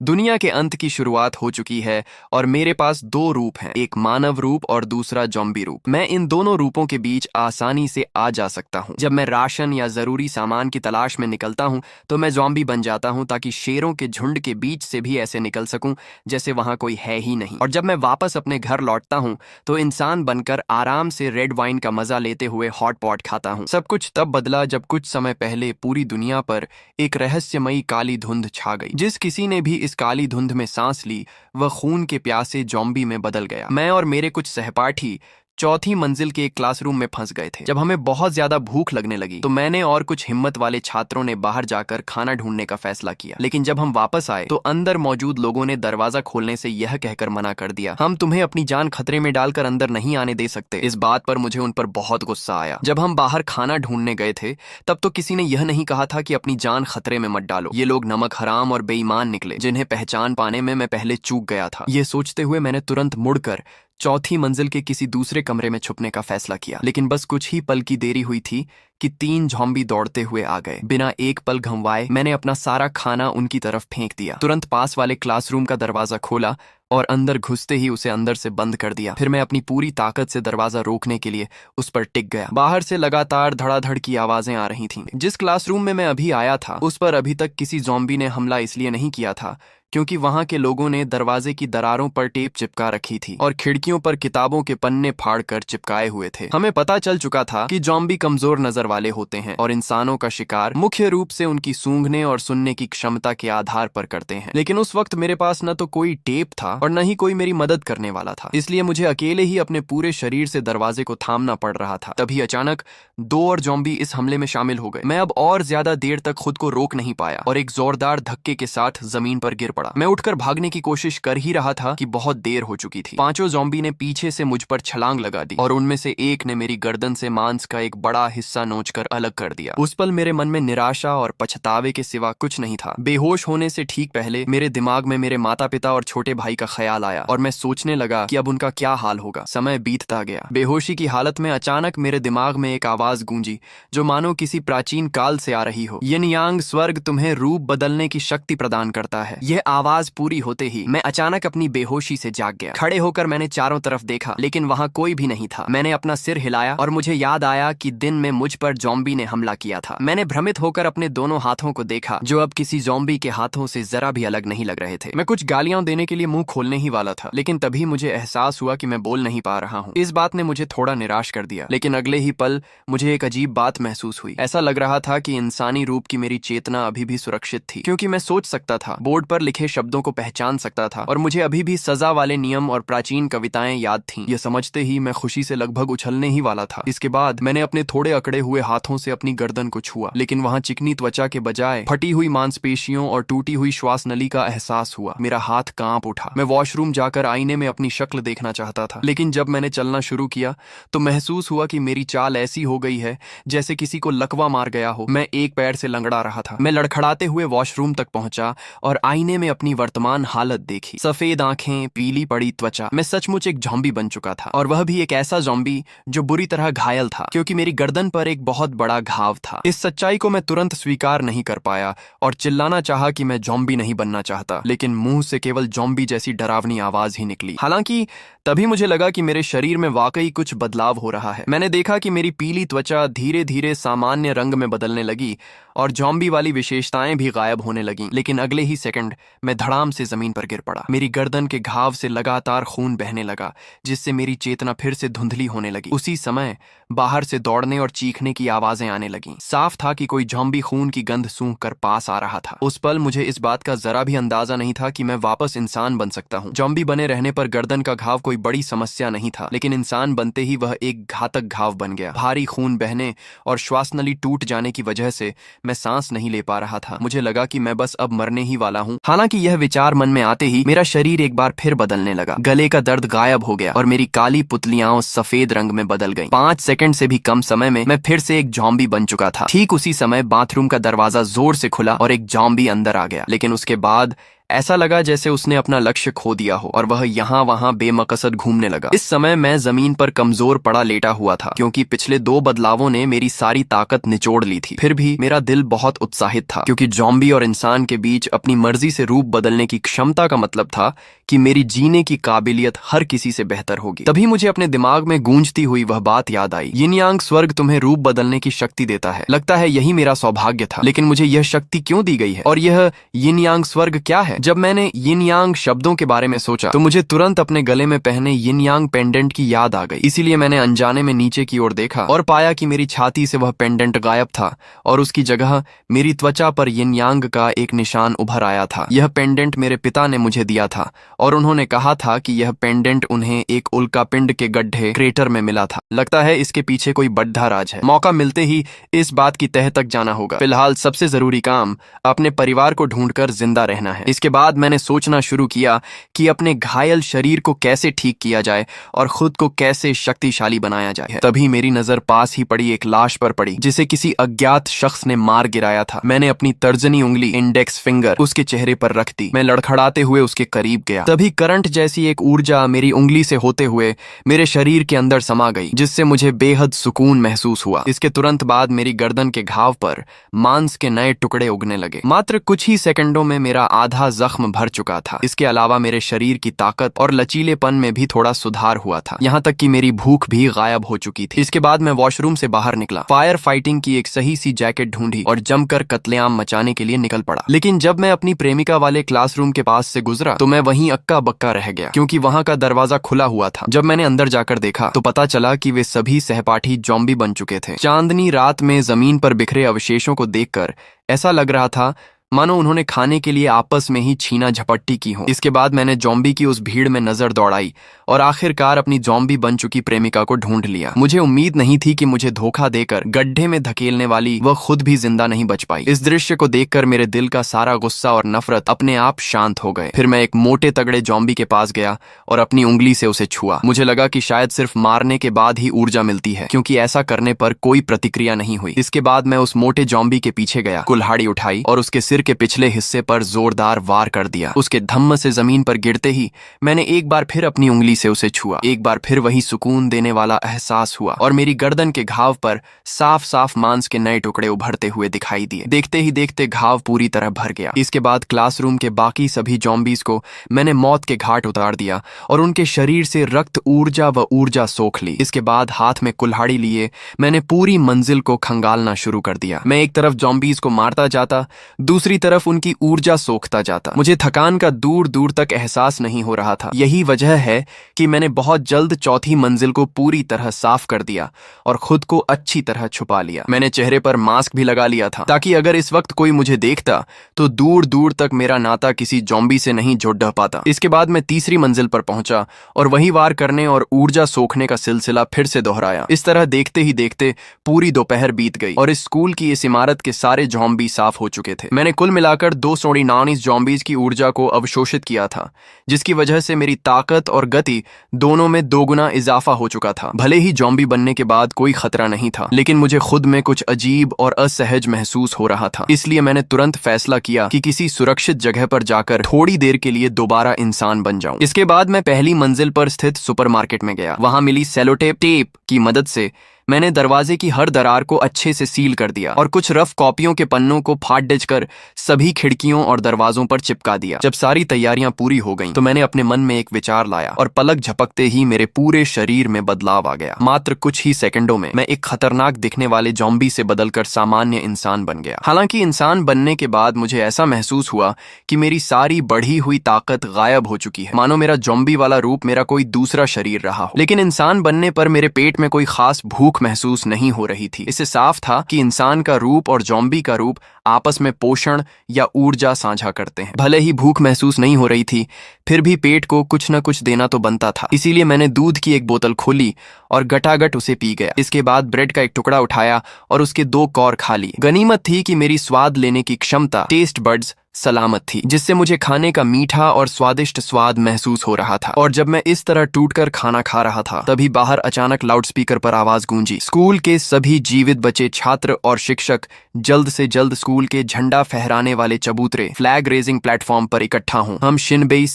दुनिया के अंत की शुरुआत हो चुकी है और मेरे पास दो रूप हैं, एक मानव रूप और दूसरा ज़ॉम्बी रूप। मैं इन दोनों रूपों के बीच आसानी से आ जा सकता हूँ। जब मैं राशन या जरूरी सामान की तलाश में निकलता हूँ तो मैं ज़ॉम्बी बन जाता हूँ ताकि शेरों के झुंड के बीच से भी ऐसे निकल सकूं जैसे वहां कोई है ही नहीं। और जब मैं वापस अपने घर लौटता हूँ तो इंसान बनकर आराम से रेड वाइन का मजा लेते हुए हॉट पॉट खाता हूँ। सब कुछ तब बदला जब कुछ समय पहले पूरी दुनिया पर एक रहस्यमयी काली धुंध छा गई। जिस किसी ने भी इस काली धुंध में सांस ली वह खून के प्यासे ज़ॉम्बी में बदल गया। मैं और मेरे कुछ सहपाठी चौथी मंजिल के एक क्लासरूम में फंस गए थे। जब हमें बहुत ज्यादा भूख लगने लगी तो मैंने और कुछ हिम्मत वाले छात्रों ने बाहर जाकर खाना ढूंढने का फैसला किया। लेकिन जब हम वापस आए तो अंदर मौजूद लोगों ने दरवाजा खोलने से यह कहकर मना कर दिया, हम तुम्हें अपनी जान खतरे में डालकर अंदर नहीं आने दे सकते। इस बात पर मुझे उन पर बहुत गुस्सा आया। जब हम बाहर खाना ढूंढने गए थे तब तो किसी ने यह नहीं कहा था कि अपनी जान खतरे में मत डालो। ये लोग नमक हराम और बेईमान निकले जिन्हें पहचान पाने में मैं पहले चूक गया था। ये सोचते हुए मैंने तुरंत मुड़कर चौथी मंजिल के किसी दूसरे कमरे में छुपने का फैसला किया। लेकिन बस कुछ ही पल की देरी हुई थी कि 3 ज़ॉम्बी दौड़ते हुए आ गए। बिना एक पल घंवाए मैंने अपना सारा खाना उनकी तरफ फेंक दिया। तुरंत पास वाले क्लासरूम का दरवाजा खोला और अंदर घुसते ही उसे अंदर से बंद कर दिया। फिर मैं अपनी पूरी ताकत से दरवाजा रोकने के लिए उस पर टिक गया। बाहर से लगातार धड़ाधड़ की आवाजें आ रही थीं। जिस क्लासरूम में मैं अभी आया था उस पर अभी तक किसी ज़ॉम्बी ने हमला इसलिए नहीं किया था क्योंकि वहां के लोगों ने दरवाजे की दरारों पर टेप चिपका रखी थी और खिड़कियों पर किताबों के पन्ने फाड़कर चिपकाए हुए थे। हमें पता चल चुका था कि ज़ॉम्बी कमजोर नजर वाले होते हैं और इंसानों का शिकार मुख्य रूप से उनकी सूंघने और सुनने की क्षमता के आधार पर करते हैं। लेकिन उस वक्त मेरे पास न तो कोई टेप था और न ही कोई मेरी मदद करने वाला था, इसलिए मुझे अकेले ही अपने पूरे शरीर से दरवाजे को थामना पड़ रहा था। तभी अचानक 2 और ज़ॉम्बी इस हमले में शामिल हो गए। मैं अब और ज्यादा देर तक खुद को रोक नहीं पाया और एक जोरदार धक्के के साथ जमीन पर गिर पड़ा। मैं उठकर भागने की कोशिश कर ही रहा था कि बहुत देर हो चुकी थी। 5 ज़ॉम्बी ने पीछे से मुझ पर छलांग लगा दी और उनमें से एक ने मेरी गर्दन से मांस का एक बड़ा हिस्सा नोचकर अलग कर दिया। उस पल मेरे मन में निराशा और पछतावे के सिवा कुछ नहीं था। बेहोश होने से ठीक पहले मेरे दिमाग में मेरे माता पिता और छोटे भाई का ख्याल आया और मैं सोचने लगा कि अब उनका क्या हाल होगा। समय बीतता गया। बेहोशी की हालत में अचानक मेरे दिमाग में एक आवाज गूंजी जो मानो किसी प्राचीन काल से आ रही हो। यिन यांग स्वर्ग तुम्हें रूप बदलने की शक्ति प्रदान करता है। यह आवाज पूरी होते ही मैं अचानक अपनी बेहोशी से जाग गया। खड़े होकर मैंने चारों तरफ देखा लेकिन वहां कोई भी नहीं था। मैंने अपना सिर हिलाया और मुझे याद आया कि दिन में मुझ पर ज़ॉम्बी ने हमला किया था। मैंने भ्रमित होकर अपने दोनों हाथों को देखा जो अब किसी ज़ॉम्बी के हाथों से जरा भी अलग नहीं लग रहे थे। मैं कुछ गालियां देने के लिए मुंह खोलने ही वाला था लेकिन तभी मुझे एहसास हुआ कि मैं बोल नहीं पा रहा हूँ। इस बात ने मुझे थोड़ा निराश कर दिया। लेकिन अगले ही पल मुझे एक अजीब बात महसूस हुई। ऐसा लग रहा था कि इंसानी रूप की मेरी चेतना अभी भी सुरक्षित थी क्योंकि मैं सोच सकता था, बोर्ड पर लिखे शब्दों को पहचान सकता था और मुझे अभी भी सजा वाले नियम और प्राचीन कविताएं याद थीं। यह समझते ही मैं खुशी से लगभग उछलने ही वाला था। इसके बाद मैंने अपने थोड़े अकड़े हुए हाथों से अपनी गर्दन को छुआ लेकिन वहां चिकनी त्वचा के बजाय फटी हुई मांसपेशियों और टूटी हुई श्वास नली का एहसास हुआ। मेरा हाथ कांप उठा। मैं वॉशरूम जाकर आईने में अपनी शक्ल देखना चाहता था लेकिन जब मैंने चलना शुरू किया तो महसूस हुआ कि मेरी चाल ऐसी हो गई है जैसे किसी को लकवा मार गया हो। मैं एक पैर से लंगड़ा रहा था। मैं लड़खड़ाते हुए वॉशरूम तक पहुंचा और आईने में अपनी वर्तमान हालत देखी। सफेद आंखें, पीली पड़ी त्वचा। मैं सचमुच एक ज़ॉम्बी बन चुका था और वह भी एक ऐसा ज़ॉम्बी जो बुरी तरह घायल था क्योंकि मेरी गर्दन पर एक बहुत बड़ा घाव था। इस सच्चाई को मैं तुरंत स्वीकार नहीं कर पाया और चिल्लाना चाहा कि मैं ज़ॉम्बी नहीं बनना चाहता, लेकिन मुंह से केवल ज़ॉम्बी जैसी डरावनी आवाज ही निकली। हालांकि तभी मुझे लगा कि मेरे शरीर में वाकई कुछ बदलाव हो रहा है। मैंने देखा कि मेरी पीली त्वचा धीरे धीरे सामान्य रंग में बदलने लगी और ज़ॉम्बी वाली विशेषताएं भी गायब होने लगीं। लेकिन अगले ही सेकंड मैं धड़ाम से जमीन पर गिर पड़ा। मेरी गर्दन के घाव से लगातार खून बहने लगा जिससे मेरी चेतना फिर से धुंधली होने लगी। उसी समय बाहर से दौड़ने और चीखने की आवाजें आने लगीं। साफ था कि कोई ज़ॉम्बी खून की गंध सूंघ कर पास आ रहा था। उस पल मुझे इस बात का जरा भी अंदाजा नहीं था कि मैं वापस इंसान बन सकता हूँ। ज़ॉम्बी बने रहने पर गर्दन का घाव कोई बड़ी समस्या नहीं था लेकिन इंसान बनते ही वह एक घातक घाव बन गया। भारी खून बहने और श्वास नली टूट जाने की वजह से मैं सांस नहीं ले पा रहा था। मुझे लगा कि मैं बस अब मरने ही वाला हूँ। हालांकि यह विचार मन में आते ही मेरा शरीर एक बार फिर बदलने लगा। गले का दर्द गायब हो गया और मेरी काली पुतलियां सफेद रंग में बदल गईं। 5 सेकंड से भी कम समय में मैं फिर से एक ज़ॉम्बी बन चुका था। ठीक उसी समय बाथरूम का दरवाजा जोर से खुला और एक ज़ॉम्बी अंदर आ गया। लेकिन उसके बाद ऐसा लगा जैसे उसने अपना लक्ष्य खो दिया हो और वह यहाँ वहां बेमकसद घूमने लगा। इस समय मैं जमीन पर कमजोर पड़ा लेटा हुआ था, क्योंकि पिछले 2 बदलावों ने मेरी सारी ताकत निचोड़ ली थी। फिर भी मेरा दिल बहुत उत्साहित था, क्योंकि ज़ॉम्बी और इंसान के बीच अपनी मर्जी से रूप बदलने की क्षमता का मतलब था कि मेरी जीने की काबिलियत हर किसी से बेहतर होगी। तभी मुझे अपने दिमाग में गूंजती हुई वह बात याद आई, यिन यांग स्वर्ग तुम्हें रूप बदलने की शक्ति देता है। लगता है यही मेरा सौभाग्य था, लेकिन मुझे यह शक्ति क्यों दी गई है, और यह यिन यांग स्वर्ग क्या है? जब मैंने यिन यांग शब्दों के बारे में सोचा तो मुझे तुरंत अपने गले में पहने यिन यांग पेंडेंट की याद आ गई। इसीलिए मैंने अनजाने में नीचे की ओर देखा और पाया कि मेरी छाती से वह पेंडेंट गायब था और उसकी जगह मेरी त्वचा पर यिन यांग का एक निशान उभर आया था। यह पेंडेंट मेरे पिता ने मुझे दिया था और उन्होंने कहा था कि यह पेंडेंट उन्हें एक उल्कापिंड के गड्ढे क्रेटर में मिला था। लगता है इसके पीछे कोई बड़ा राज है। मौका मिलते ही इस बात की तह तक जाना होगा। फिलहाल सबसे जरूरी काम अपने परिवार को ढूंढकर जिंदा रहना है। इसके बाद मैंने सोचना शुरू किया कि अपने घायल शरीर को कैसे ठीक किया जाए और खुद को कैसे शक्तिशाली बनाया जाए। तभी मेरी नजर पास ही पड़ी एक लाश पर पड़ी, जिसे किसी अज्ञात शख्स ने मार गिराया था। मैंने अपनी तर्जनी उंगली, इंडेक्स फिंगर, उसके चेहरे पर रख दी। मैं लड़खड़ाते हुए उसके करीब गया। तभी करंट जैसी एक ऊर्जा मेरी उंगली से होते हुए मेरे शरीर के अंदर समा गई, जिससे मुझे बेहद सुकून महसूस हुआ। इसके तुरंत बाद मेरी गर्दन के घाव पर मांस के नए टुकड़े उगने लगे। मात्र कुछ ही सेकंडों में मेरा आधा जख्म भर चुका था। इसके अलावा मेरे शरीर की ताकत और लचीलेपन में भी थोड़ा सुधार हुआ था, यहाँ तक कि मेरी भूख भी गायब हो चुकी थी। इसके बाद मैं वॉशरूम से बाहर निकला, फायर फाइटिंग की एक सही सी जैकेट ढूंढी और जमकर कत्लेआम मचाने के लिए निकल पड़ा। लेकिन जब मैं अपनी प्रेमिका वाले क्लासरूम के पास से गुजरा तो मैं वहीं अक्का बक्का रह गया, क्योंकि वहां का दरवाजा खुला हुआ था। जब मैंने अंदर जाकर देखा तो पता चला कि वे सभी सहपाठी ज़ॉम्बी बन चुके थे। चांदनी रात में जमीन पर बिखरे अवशेषों को देखकर ऐसा लग रहा था मानो उन्होंने खाने के लिए आपस में ही छीना झपट्टी की हो। इसके बाद मैंने ज़ॉम्बी की उस भीड़ में नजर दौड़ाई और आखिरकार अपनी ज़ॉम्बी बन चुकी प्रेमिका को ढूंढ लिया। मुझे उम्मीद नहीं थी कि मुझे धोखा देकर गड्ढे में धकेलने वाली वह खुद भी जिंदा नहीं बच पाई। इस दृश्य को देखकर मेरे दिल का सारा गुस्सा और नफरत अपने आप शांत हो गए। फिर मैं एक मोटे तगड़े ज़ॉम्बी के पास गया और अपनी उंगली से उसे छुआ। मुझे लगा कि शायद सिर्फ मारने के बाद ही ऊर्जा मिलती है, क्योंकि ऐसा करने पर कोई प्रतिक्रिया नहीं हुई। इसके बाद मैं उस मोटे ज़ॉम्बी के पीछे गया, कुल्हाड़ी उठाई और उसके सिर के पिछले हिस्से पर जोरदार वार कर दिया। उसके धम्म से जमीन पर गिरते ही मैंने एक बार फिर अपनी उंगली से उसे छुआ। एक बार फिर वही सुकून देने वाला एहसास हुआ और मेरी गर्दन के घाव पर साफ साफ मांस के नए टुकड़े उभरते हुए दिखाई दिए। देखते ही देखते घाव पूरी तरह भर गया। इसके बाद क्लासरूम के बाकी सभी ज़ॉम्बीज को मैंने मौत के घाट उतार दिया और उनके शरीर से रक्त, ऊर्जा व ऊर्जा सोख ली। इसके बाद हाथ में कुल्हाड़ी लिए मैंने पूरी मंजिल को खंगालना शुरू कर दिया। मैं एक तरफ ज़ॉम्बीज को मारता जाता, दूसरी तरफ उनकी ऊर्जा सोखता जाता। मुझे थकान का दूर दूर तक एहसास नहीं हो रहा था। यही वजह है कि मैंने बहुत जल्द चौथी मंजिल को पूरी तरह साफ कर दिया और खुद को अच्छी तरह छुपा लिया। मैंने चेहरे पर मास्क भी लगा लिया था, ताकि अगर इस वक्त कोई मुझे देखता तो दूर दूर तक मेरा नाता किसी ज़ॉम्बी से नहीं जुड़ पाता। इसके बाद मैं तीसरी मंजिल पर पहुंचा और वही वार करने और ऊर्जा सोखने का सिलसिला फिर से दोहराया। इस तरह देखते ही देखते पूरी दोपहर बीत गई और इस स्कूल की इस इमारत के सारे ज़ॉम्बी साफ हो चुके थे। मैंने कुल मिलाकर 249 ज़ॉम्बीज की ऊर्जा को अवशोषित किया था, जिसकी वजह से मेरी ताकत और गति दोनों में दोगुना इजाफा हो चुका था। भले ही ज़ॉम्बी बनने के बाद कोई खतरा नहीं था, लेकिन मुझे खुद में कुछ अजीब और असहज महसूस हो रहा था। इसलिए मैंने तुरंत फैसला किया कि किसी सुरक्षित जगह पर जाकर थोड़ी देर के लिए दोबारा इंसान बन जाऊं। इसके बाद मैं पहली मंजिल पर स्थित सुपरमार्केट में गया। वहां मिली सेलोटेप टेप की मदद से मैंने दरवाजे की हर दरार को अच्छे से सील कर दिया और कुछ रफ कॉपियों के पन्नों को फाड़ डिच कर सभी खिड़कियों और दरवाजों पर चिपका दिया। जब सारी तैयारियां पूरी हो गईं, तो मैंने अपने मन में एक विचार लाया और पलक झपकते ही मेरे पूरे शरीर में बदलाव आ गया। मात्र कुछ ही सेकंडों में मैं एक खतरनाक दिखने वाले ज़ॉम्बी से बदलकर सामान्य इंसान बन गया। हालांकि इंसान बनने के बाद मुझे ऐसा महसूस हुआ कि मेरी सारी बढ़ी हुई ताकत गायब हो चुकी है, मानो मेरा ज़ॉम्बी वाला रूप मेरा कोई दूसरा शरीर रहा हो। लेकिन इंसान बनने पर मेरे पेट में कोई खास भूख महसूस नहीं हो रही थी। इससे साफ था कि इंसान का रूप और ज़ॉम्बी का रूप आपस में पोषण या ऊर्जा साझा करते हैं। भले ही भूख महसूस नहीं हो रही थी, फिर भी पेट को कुछ न कुछ देना तो बनता था। इसीलिए मैंने दूध की एक बोतल खोली और गटागट उसे पी गया। इसके बाद ब्रेड का एक टुकड़ा उठाया और उसके 2 कौर खा लिए। गनीमत थी कि मेरी स्वाद लेने की क्षमता, टेस्ट बड्स सलामत थी, जिससे मुझे खाने का मीठा और स्वादिष्ट स्वाद महसूस हो रहा था। और जब मैं इस तरह टूटकर खाना खा रहा था, तभी बाहर अचानक लाउडस्पीकर पर आवाज गूंजी। स्कूल के सभी जीवित बचे छात्र और शिक्षक जल्द से जल्द स्कूल के झंडा फहराने वाले चबूतरे फ्लैग रेजिंग प्लेटफॉर्म पर इकट्ठा हों। हम शिनबेई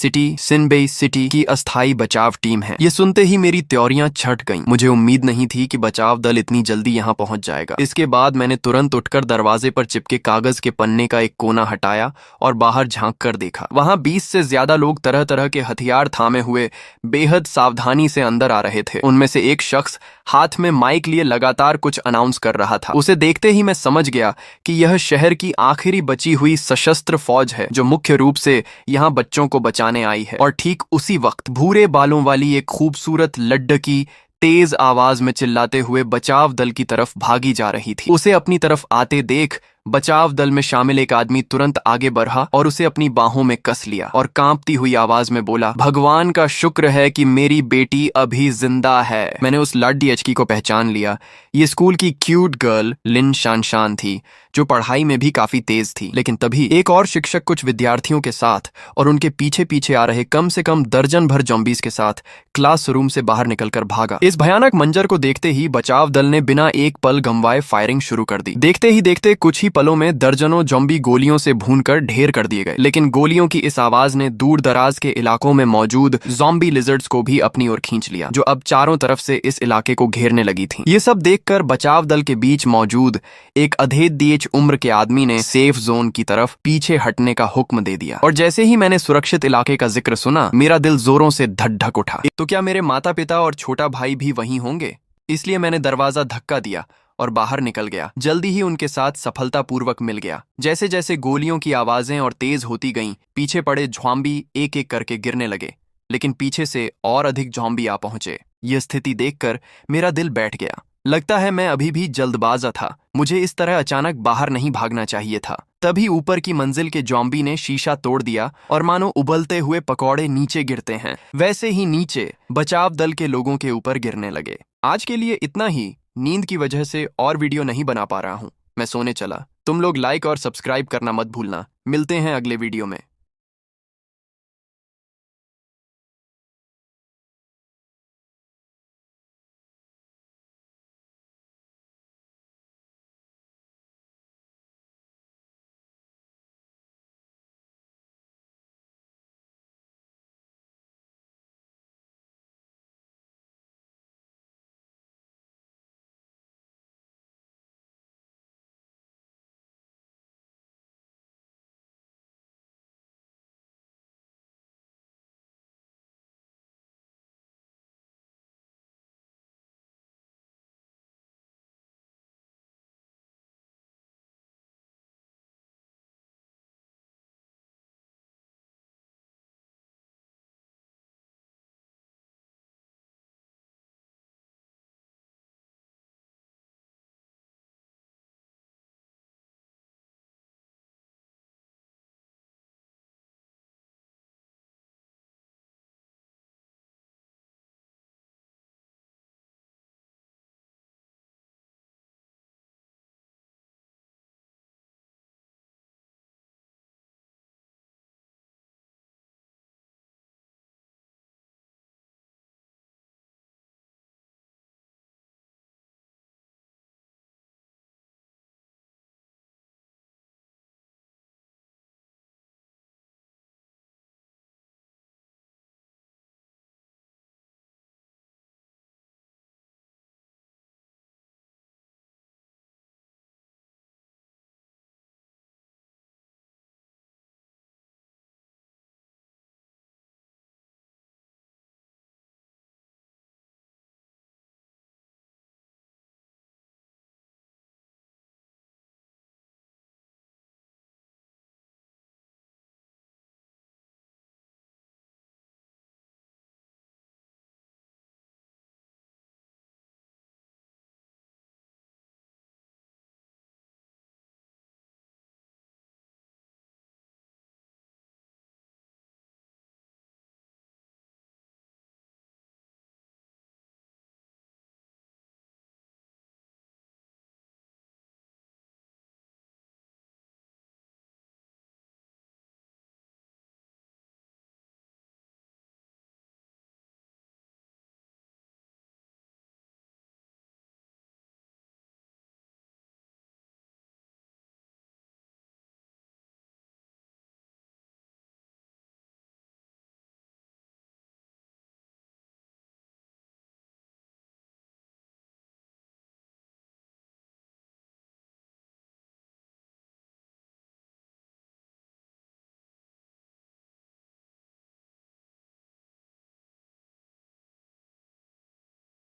सिटी की अस्थायी बचाव टीम है। ये सुनते ही मेरी त्योरियां छट गईं। मुझे उम्मीद नहीं थी कि बचाव दल इतनी जल्दी यहाँ पहुंच जाएगा। इसके बाद मैंने तुरंत उठकर दरवाजे पर चिपके कागज के पन्ने का एक कोना हटाया और बाहर झांक कर देखा। वहां 20 से ज्यादा लोग तरह तरह के हथियार थामे हुए बेहद सावधानी से अंदर आ रहे थे। उनमें से एक शख्स हाथ में माइक लिए लगातार कुछ अनाउंस कर रहा था। उसे देखते ही मैं समझ गया कि यह शहर की आखिरी बची हुई सशस्त्र फौज है, जो मुख्य रूप से यहाँ बच्चों को बचाने आई है। और ठीक उसी वक्त भूरे बालों वाली एक खूबसूरत लड़की तेज आवाज में चिल्लाते हुए बचाव दल की तरफ भागी जा रही थी। उसे अपनी तरफ आते देख बचाव दल में शामिल एक आदमी तुरंत आगे बढ़ा और उसे अपनी बाहों में कस लिया और कांपती हुई आवाज में बोला, भगवान का शुक्र है कि मेरी बेटी अभी जिंदा है। मैंने उस लड़की को पहचान लिया। ये स्कूल की क्यूट गर्ल लिन शानशान थी, जो पढ़ाई में भी काफी तेज थी। लेकिन तभी एक और शिक्षक कुछ विद्यार्थियों के साथ और उनके पीछे पीछे आ रहे कम से कम दर्जन भर जॉम्बीज के साथ क्लासरूम से बाहर निकलकर भागा। इस भयानक मंजर को देखते ही बचाव दल ने बिना एक पल गंवाए फायरिंग शुरू कर दी। देखते ही देखते कुछ ही पलों में दर्जनों जॉम्बी गोलियों से भूनकर ढेर कर दिए गए। लेकिन गोलियों की इस आवाज ने दूर दराज के इलाकों में मौजूद ज़ॉम्बी लिजर्ड्स को भी अपनी ओर खींच लिया, जो अब चारों तरफ से इस इलाके को घेरने लगी थी। ये सब देखकर बचाव दल के बीच मौजूद एक अधेड़ उम्र के आदमी ने सेफ जोन की तरफ पीछे हटने का हुक्म दे दिया। और जैसे ही मैंने सुरक्षित इलाके का जिक्र सुना, मेरा दिल जोरों से धक धक उठा। तो क्या मेरे माता पिता और छोटा भाई भी वहीं होंगे? इसलिए मैंने दरवाजा धक्का दिया और बाहर निकल गया। जल्दी ही उनके साथ सफलतापूर्वक मिल गया। जैसे जैसे गोलियों की आवाजें और तेज होती गईं, पीछे पड़े ज़ॉम्बी एक एक करके गिरने लगे। लेकिन पीछे से और अधिक ज़ॉम्बी आ पहुंचे। यह स्थिति देखकर मेरा दिल बैठ गया। लगता है मैं अभी भी जल्दबाजा था। मुझे इस तरह अचानक बाहर नहीं भागना चाहिए था। तभी ऊपर की मंजिल के ज़ॉम्बी ने शीशा तोड़ दिया और मानो उबलते हुए पकौड़े नीचे गिरते हैं, वैसे ही नीचे बचाव दल के लोगों के ऊपर गिरने लगे। आज के लिए इतना ही। नींद की वजह से और वीडियो नहीं बना पा रहा हूँ। मैं सोने चला। तुम लोग लाइक और सब्सक्राइब करना मत भूलना। मिलते हैं अगले वीडियो में।